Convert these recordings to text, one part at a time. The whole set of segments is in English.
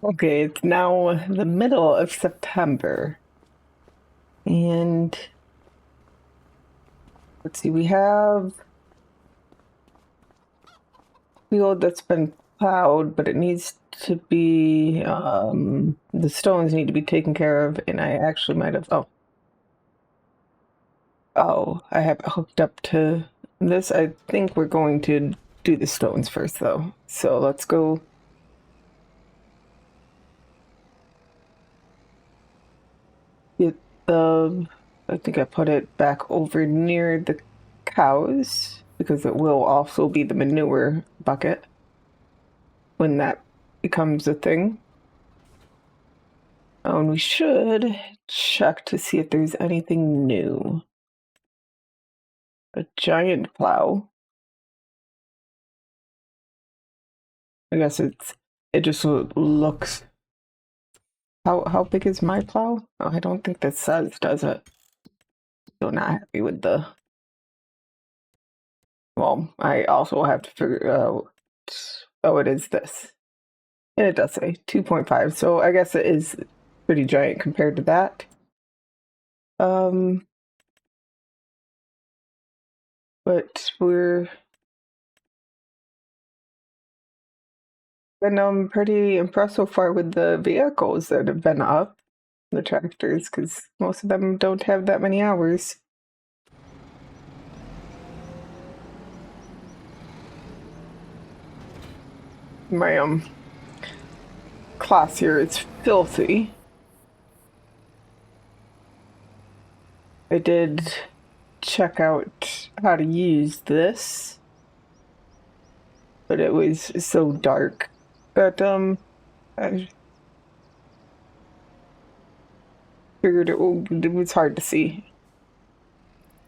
Okay, it's now the middle of September. And let's see, we have field that's been plowed, but it needs to be, the stones need to be taken care of, and I actually might have, I have it hooked up to this. I think we're going to do the stones first, though. So let's go. Get the, I think I put it back over near the cows because it will also be the manure bucket when that becomes a thing. Oh, and we should check to see if there's anything new. A giant plow. I guess it just looks. How big is my plow? Oh, I don't think that says, does it? So not happy with the. Well, I also have to figure out. Oh, it is this. And it does say 2.5, so I guess it is pretty giant compared to that. But we're been pretty impressed so far with the vehicles that have been up, the tractors, because most of them don't have that many hours. My class here is filthy. I did check out how to use this, but it was so dark. But I figured it was hard to see.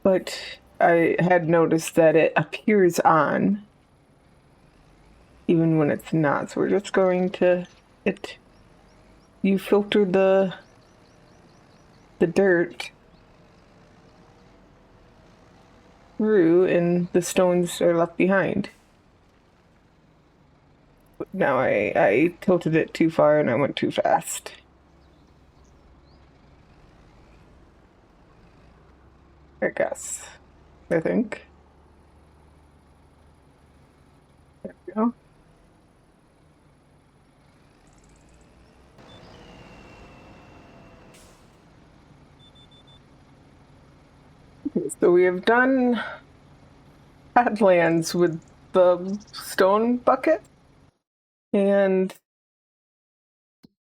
But I had noticed that it appears on even when it's not. So we're just going to you filter the dirt through and the stones are left behind. Now I tilted it too far and I went too fast. I guess. I think. There we go. Okay, so we have done Badlands with the stone bucket, and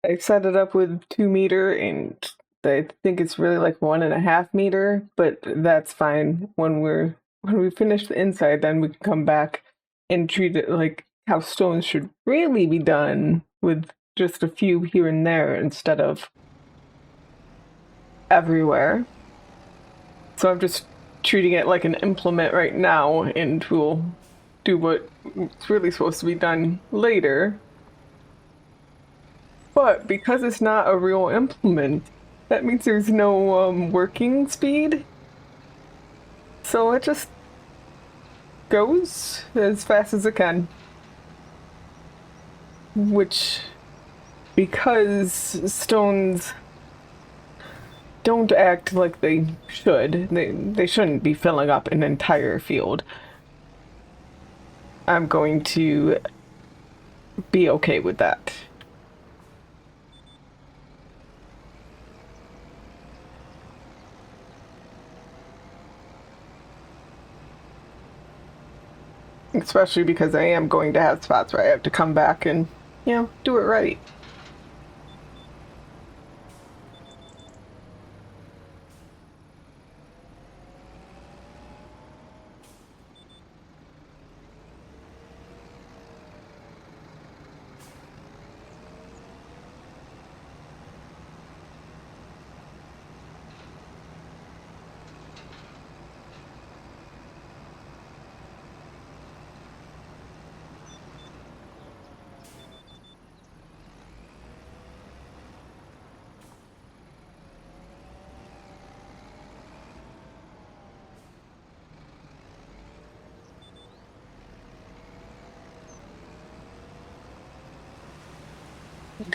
I set it up with 2 meter, and I think it's really like 1.5 meter, but that's fine. When we finish the inside, then we can come back and treat it like how stones should really be done, with just a few here and there instead of everywhere. So I'm just treating it like an implement right now, and we'll do what's really supposed to be done later. But because it's not a real implement, that means there's no working speed. So it just goes as fast as it can. Which, because stones don't act like they should, they shouldn't be filling up an entire field. I'm going to be okay with that. Especially because I am going to have spots where I have to come back and, do it right.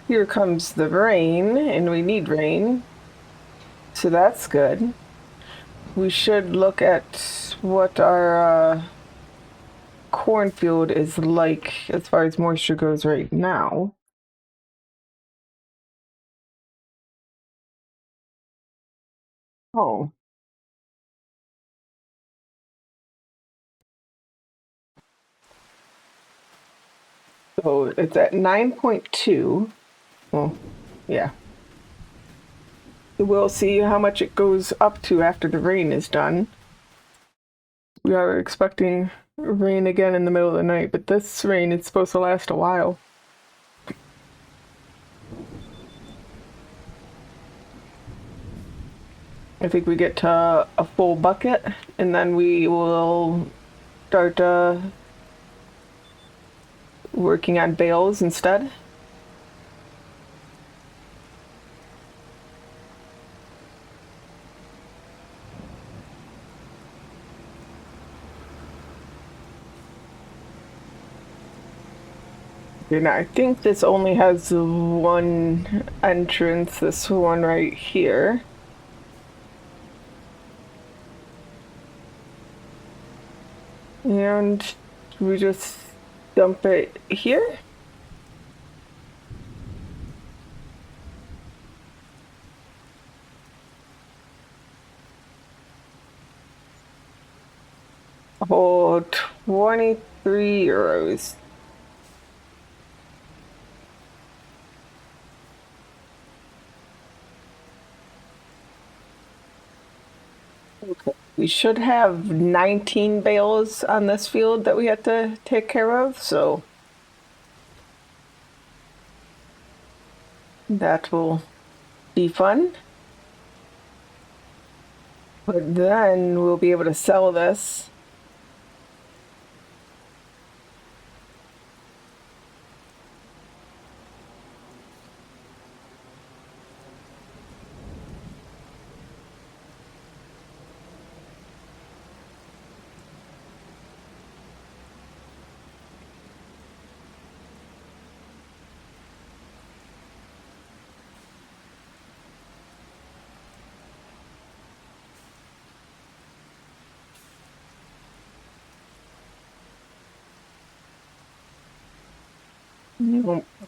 Here comes the rain, and we need rain. So that's good. We should look at what our cornfield is like as far as moisture goes right now. Oh, so it's at 9.2. Well, yeah. We'll see how much it goes up to after the rain is done. We are expecting rain again in the middle of the night, but this rain is supposed to last a while. I think we get to a full bucket, and then we will start working on bales instead. And I think this only has one entrance, this one right here. And we just dump it here. Oh, 23 euros. Okay. We should have 19 bales on this field that we have to take care of, so that will be fun. But then we'll be able to sell this.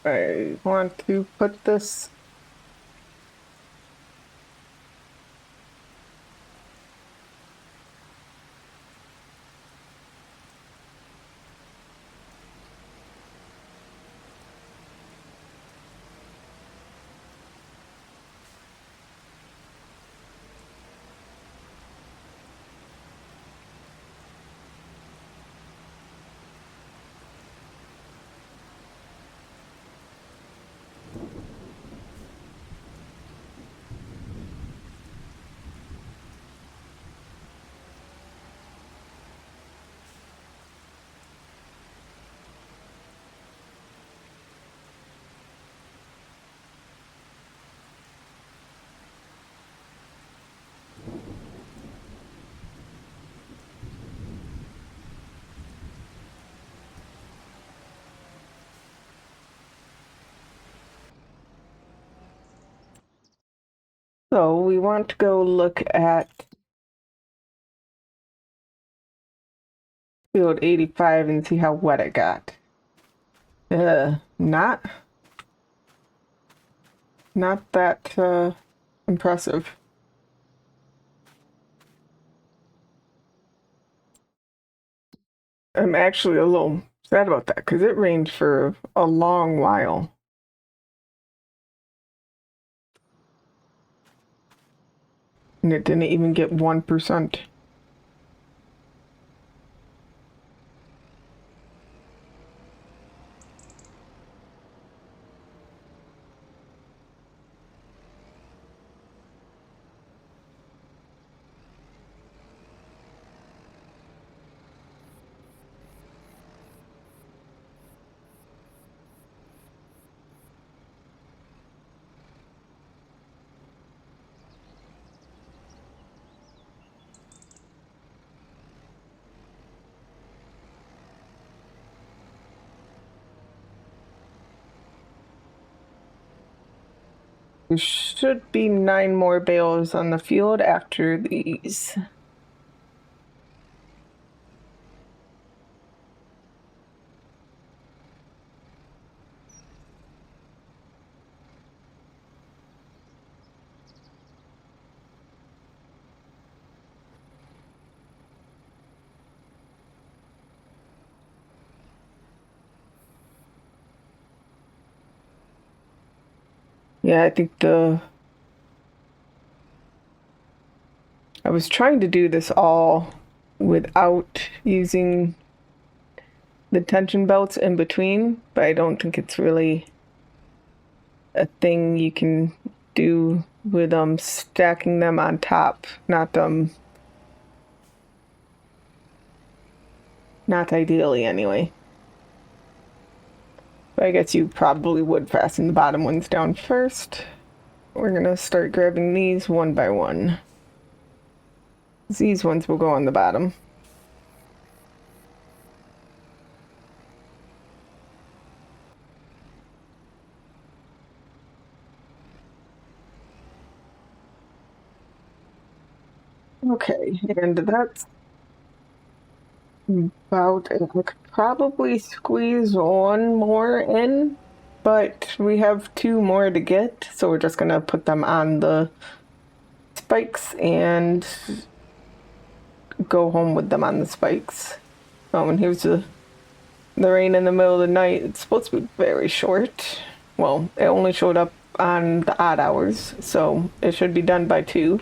I want to put this. So we want to go look at field 85 and see how wet it got. Not that impressive. I'm actually a little sad about that because it rained for a long while. And it didn't even get 1%. There should be 9 more bales on the field after these. Yeah, I think I was trying to do this all without using the tension belts in between, but I don't think it's really a thing you can do with stacking them on top. Not ideally anyway. But I guess you probably would fasten the bottom ones down first. We're gonna start grabbing these one by one. These ones will go on the bottom. Okay, and that's about it. I could probably squeeze one more in, but we have 2 more to get, so we're just gonna put them on the spikes and go home with them on the spikes. Oh, and here's the rain in the middle of the night. It's supposed to be very short. Well, it only showed up on the odd hours, so it should be done by 2.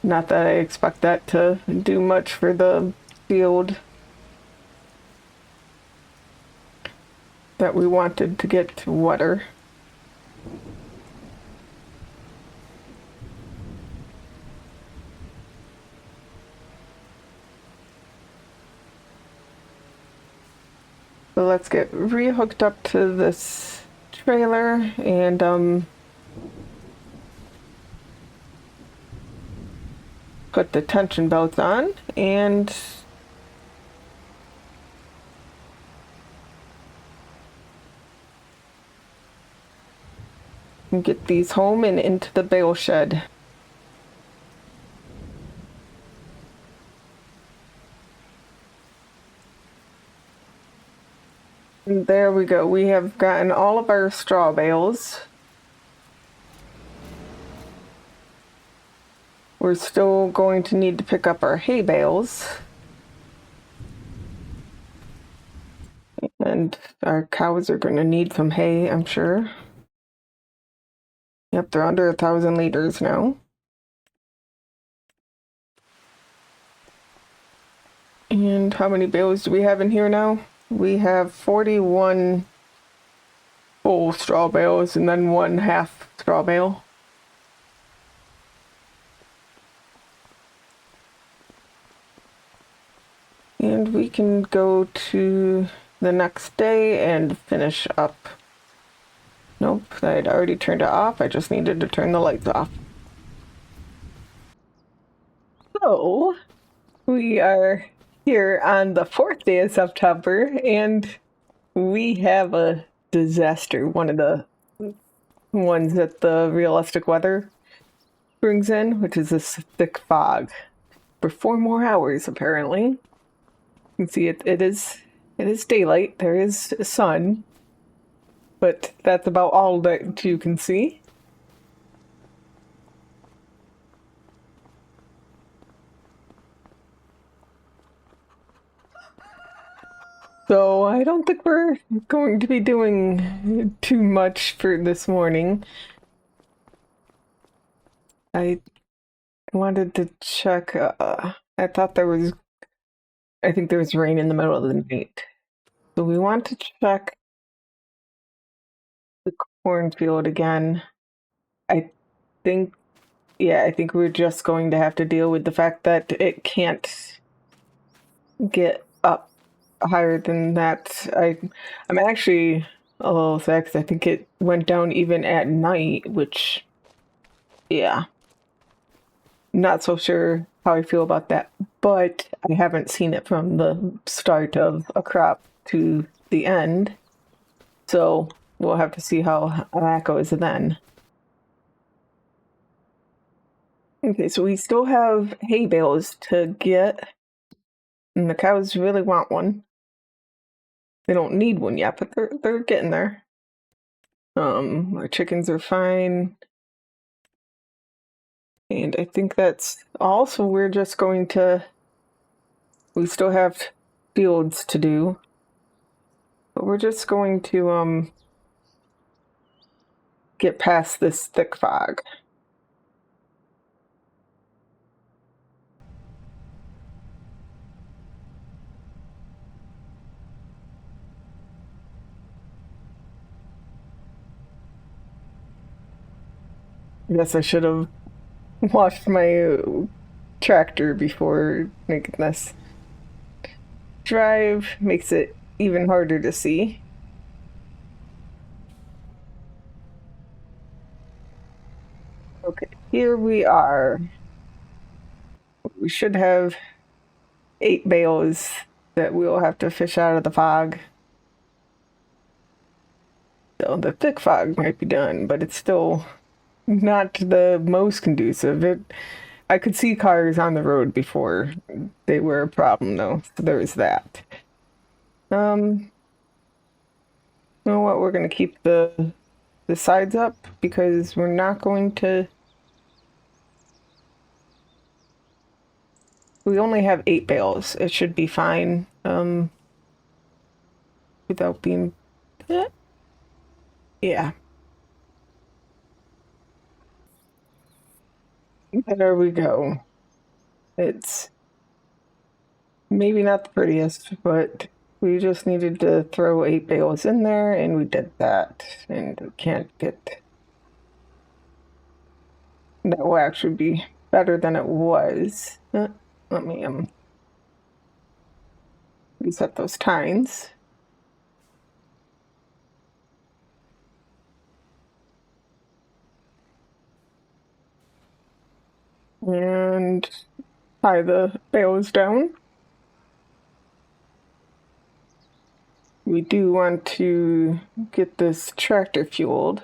Not that I expect that to do much for the field that we wanted to get wetter. So let's get rehooked up to this trailer and put the tension belts on and get these home and into the bale shed. And there we go. We have gotten all of our straw bales. We're still going to need to pick up our hay bales. And our cows are going to need some hay, I'm sure. Yep, they're under 1,000 liters now. And how many bales do we have in here now? We have 41 full straw bales and then 1 half straw bale. And we can go to the next day and finish up. Nope, I'd already turned it off. I just needed to turn the lights off. So, we are here on the 4th day of September, and we have a disaster. One of the ones that the realistic weather brings in, which is this thick fog for 4 more hours, apparently. You can see it is daylight. There is sun, but that's about all that you can see. So I don't think we're going to be doing too much for this morning. I wanted to check. I thought I think there was rain in the middle of the night. So we want to check the cornfield again. I think, yeah, I think we're just going to have to deal with the fact that it can't get up higher than that. I'm actually a little sad because I think it went down even at night, which, yeah, not so sure how I feel about that. But I haven't seen it from the start of a crop to the end. So we'll have to see how that goes then. Okay, so we still have hay bales to get, and the cows really want one. They don't need one yet, but they're getting there. Our chickens are fine. And I think that's all, so we're just going to, we still have fields to do. But we're just going to get past this thick fog. I guess I should have washed my tractor before making this drive. Makes it even harder to see. Okay, here we are. We should have 8 bales that we'll have to fish out of the fog. So the thick fog might be done, but it's still not the most conducive. I could see cars on the road before they were a problem, though. So there was that. You know what? We're gonna keep the sides up because we're not going to. We only have 8 bales. It should be fine. Without being. Yeah. There we go. It's maybe not the prettiest, but we just needed to throw 8 bales in there, and we did that. And we can't get. That will actually be better than it was. Let me reset those tines. And tie the bales down. We do want to get this tractor fueled.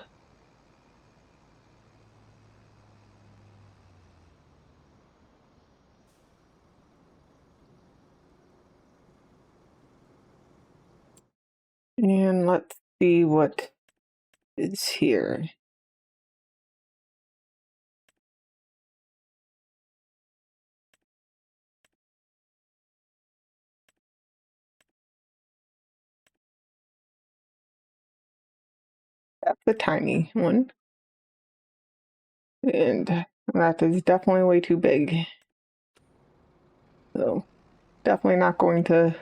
And let's see what is here. That's the tiny one. And that is definitely way too big. So definitely not going to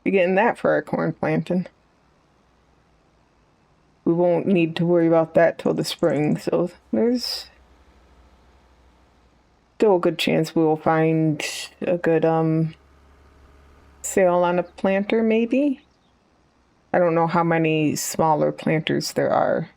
be getting that for our corn planting. We won't need to worry about that till the spring, so there's still a good chance we will find a good sale on a planter, maybe. I don't know how many smaller planters there are.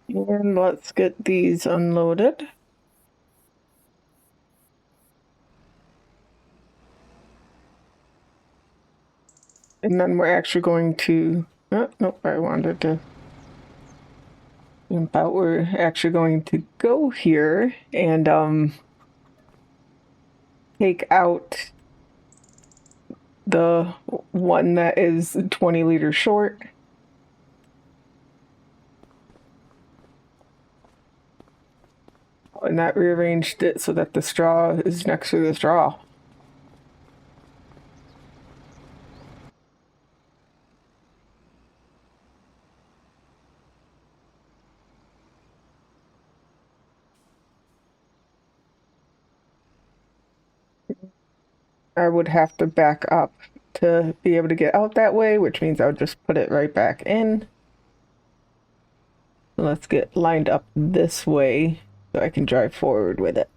And let's get these unloaded. And then we're actually going to, oh, nope, I wanted to jump out. We're actually going to go here and take out the one that is 20 liters short. And that rearranged it so that the straw is next to the straw. I would have to back up to be able to get out that way, which means I would just put it right back in. So let's get lined up this way so I can drive forward with it.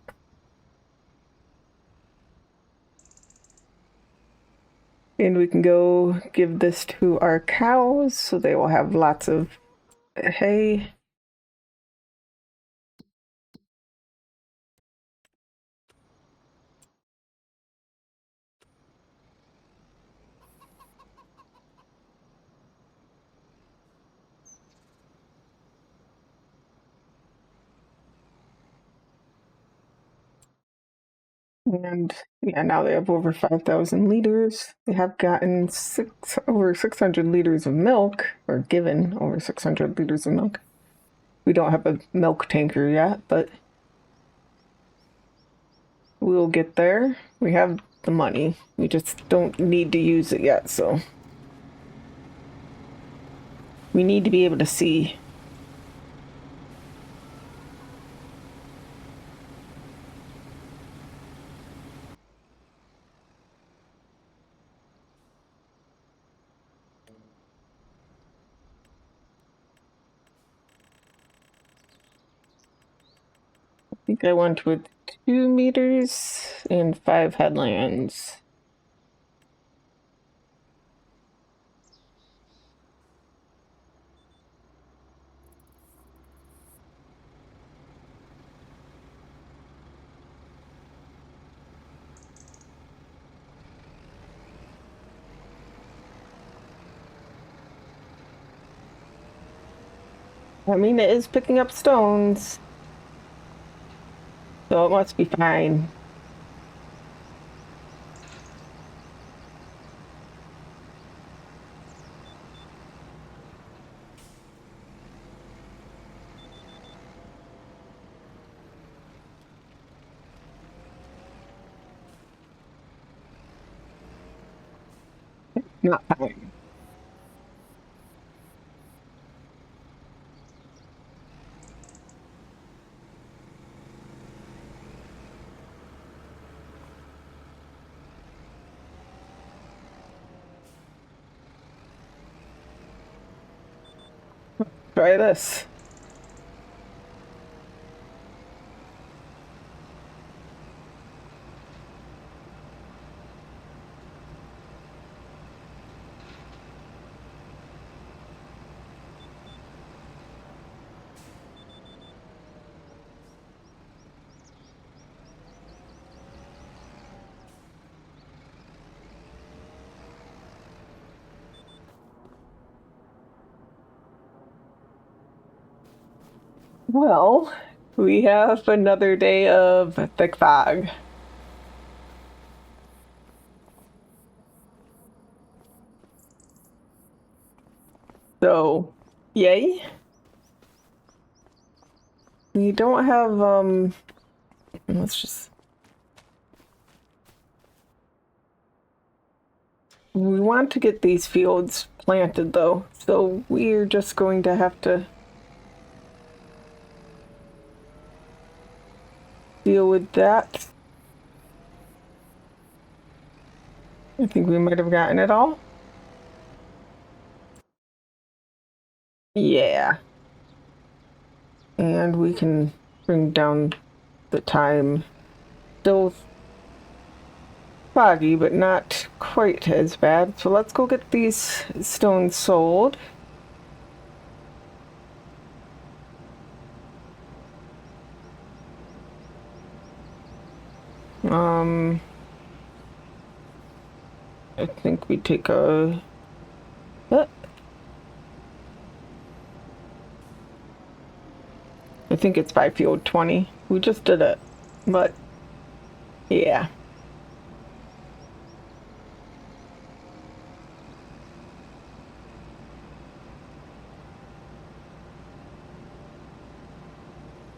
And we can go give this to our cows so they will have lots of hay. And yeah, now they have over 5,000 liters. They have gotten over 600 liters of milk, or given over 600 liters of milk. We don't have a milk tanker yet, but we'll get there. We have the money. We just don't need to use it yet, so we need to be able to see. I think I went with 2 meters and 5 headlands. I mean, it is picking up stones, so it must be fine. Not fine. Try this. Well, we have another day of thick fog. So, yay. We don't have, let's just. We want to get these fields planted though, so we're just going to have to deal with that. I think we might have gotten it all. Yeah. And we can bring down the time. Still foggy, but not quite as bad. So let's go get these stones sold. I think we take a. I think it's by field 20. We just did it, but yeah.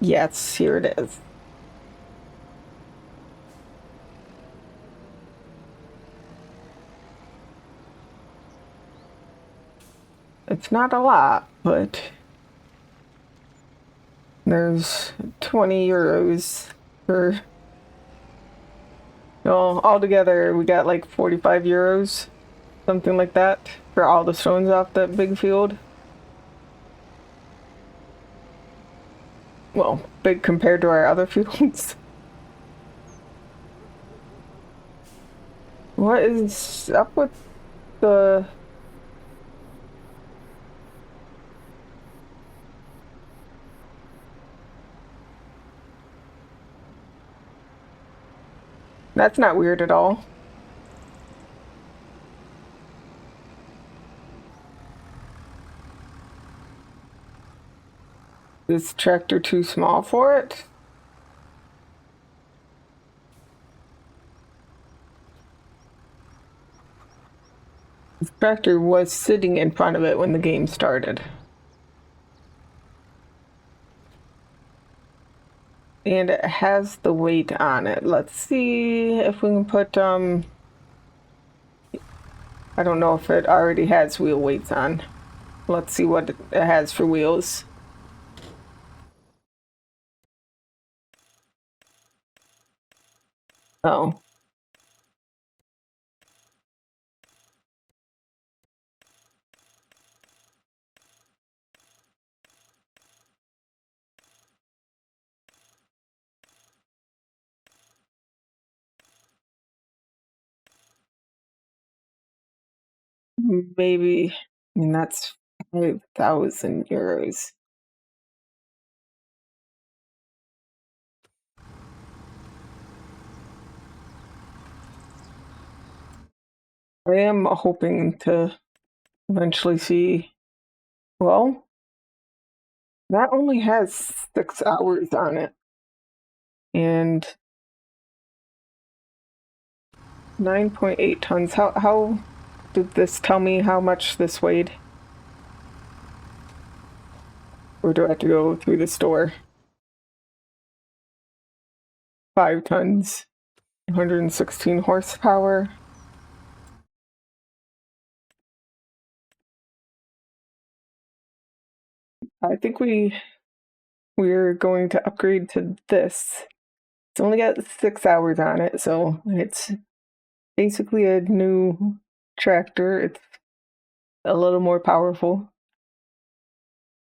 Yes, here it is. It's not a lot, but there's 20 euros for. Well, altogether we got like 45 euros, something like that, for all the stones off that big field. Well, big compared to our other fields. What is up with the... That's not weird at all. Is tractor too small for it? The tractor was sitting in front of it when the game started. And it has the weight on it. Let's see if we can put, I don't know if it already has wheel weights on. Let's see what it has for wheels. Oh. Maybe, I mean, that's 5,000 euros. I am hoping to eventually see, well, that only has 6 hours on it. And 9.8 tons. How did this tell me how much this weighed? Or do I have to go through the store? 5 tons, 116 horsepower. I think we're going to upgrade to this. It's only got 6 hours on it, so it's basically a new tractor. It's a little more powerful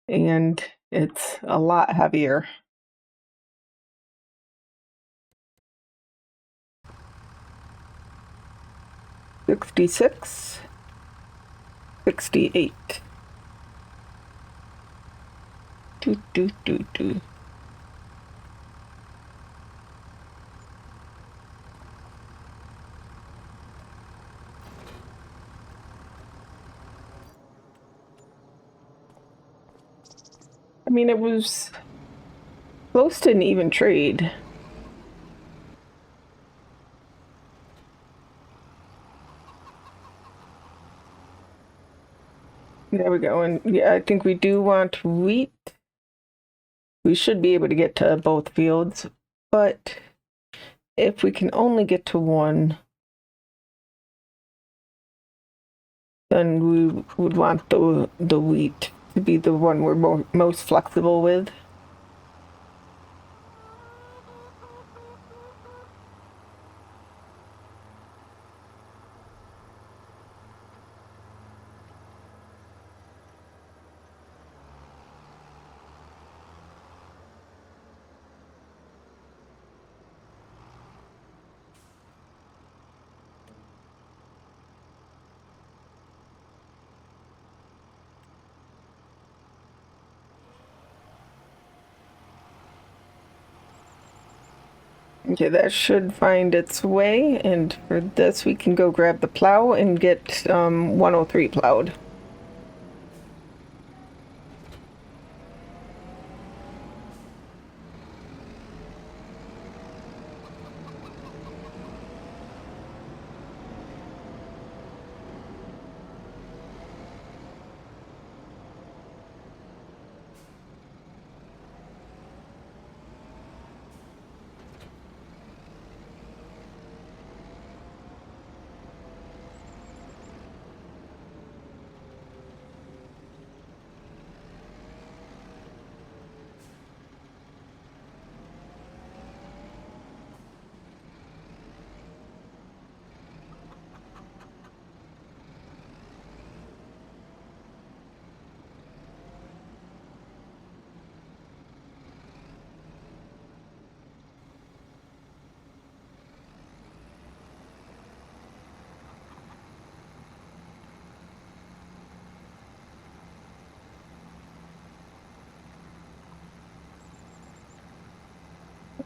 and it's a lot heavier. $66, $68. Do. I mean, it was close to an even trade. There we go. And yeah, I think we do want wheat. We should be able to get to both fields, but if we can only get to one, then we would want the wheat to be the one we're most flexible with. Okay, that should find its way, and for this we can go grab the plow and get 103 plowed.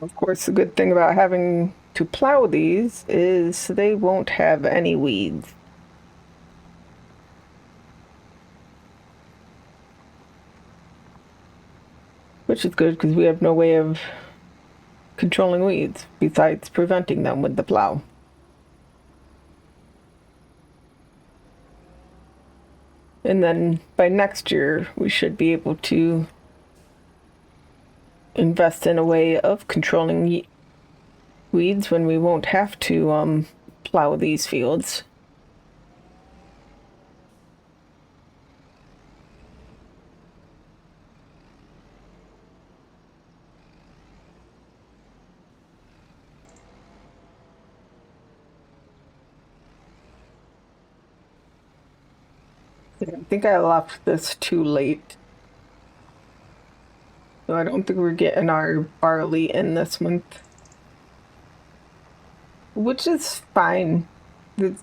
Of course, the good thing about having to plow these is they won't have any weeds. Which is good because we have no way of controlling weeds besides preventing them with the plow. And then by next year, we should be able to invest in a way of controlling weeds when we won't have to plow these fields. I think I left this too late. So I don't think we're getting our barley in this month. Which is fine. The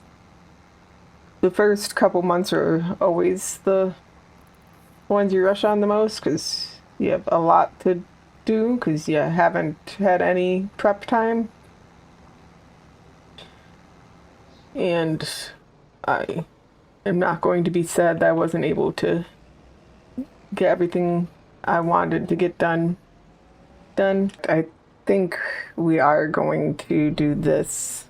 first couple months are always the ones you rush on the most because you have a lot to do because you haven't had any prep time. And I am not going to be sad that I wasn't able to get everything I wanted to get done. I think we are going to do this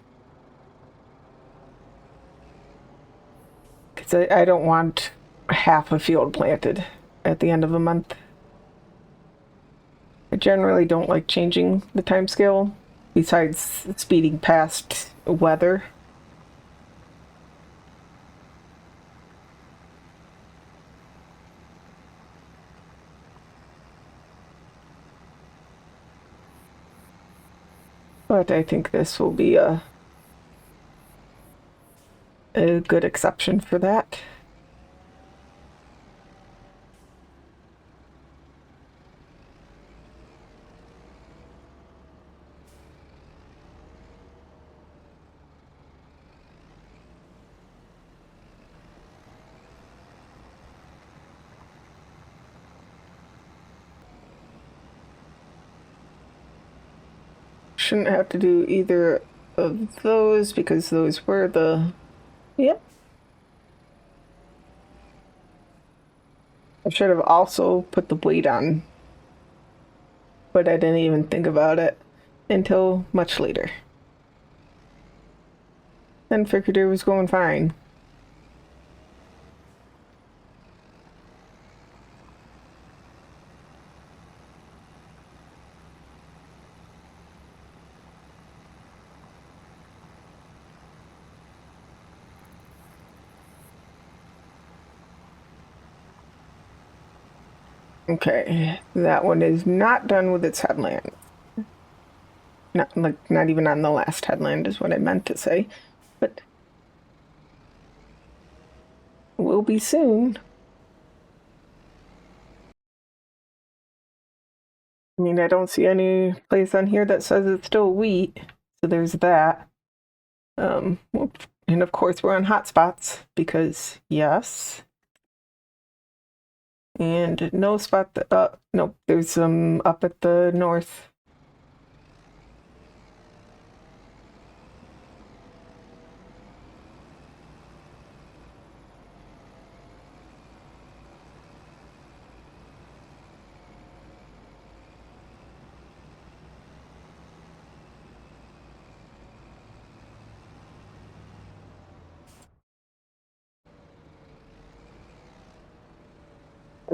because I don't want half a field planted at the end of a month. I generally don't like changing the time scale besides speeding past weather. But I think this will be a good exception for that. Shouldn't have to do either of those because those were the... Yep. I should have also put the blade on, but I didn't even think about it until much later. Then figured it was going fine. Okay, that one is not done with its headland. Not even on the last headland is what I meant to say, but will be soon. I mean, I don't see any place on here that says it's still wheat, so there's that. Well, and of course we're on hotspots because yes. And no spot that, nope, there's some up at the north.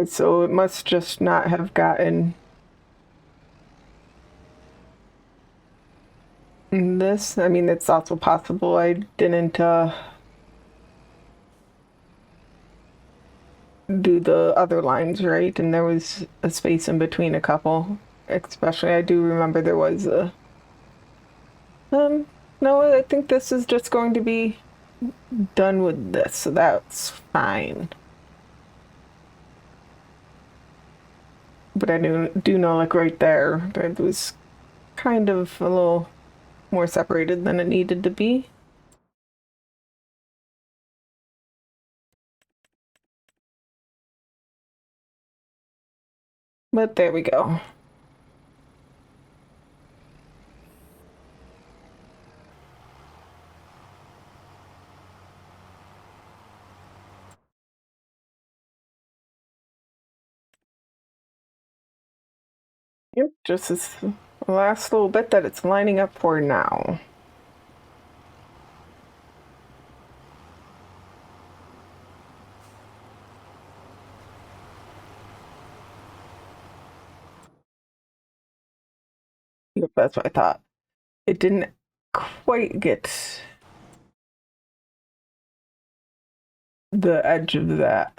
So it must just not have gotten this. I mean, it's also possible I didn't do the other lines right, and there was a space in between a couple. Especially, I do remember there was a. No, I think this is just going to be done with this, so that's fine. But I do know, like right there, it was kind of a little more separated than it needed to be. But there we go. Yep, just this last little bit that it's lining up for now. Yep, that's what I thought. It didn't quite get the edge of that.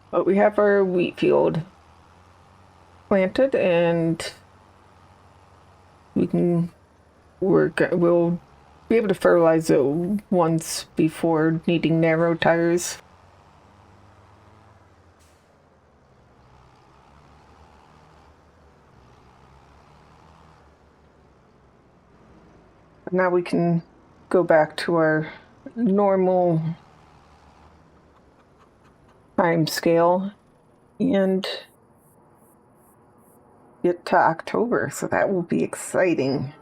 But we have our wheat field planted, and we can we'll be able to fertilize it once before needing narrow tires. Now we can go back to our normal time scale and get to October, so that will be exciting.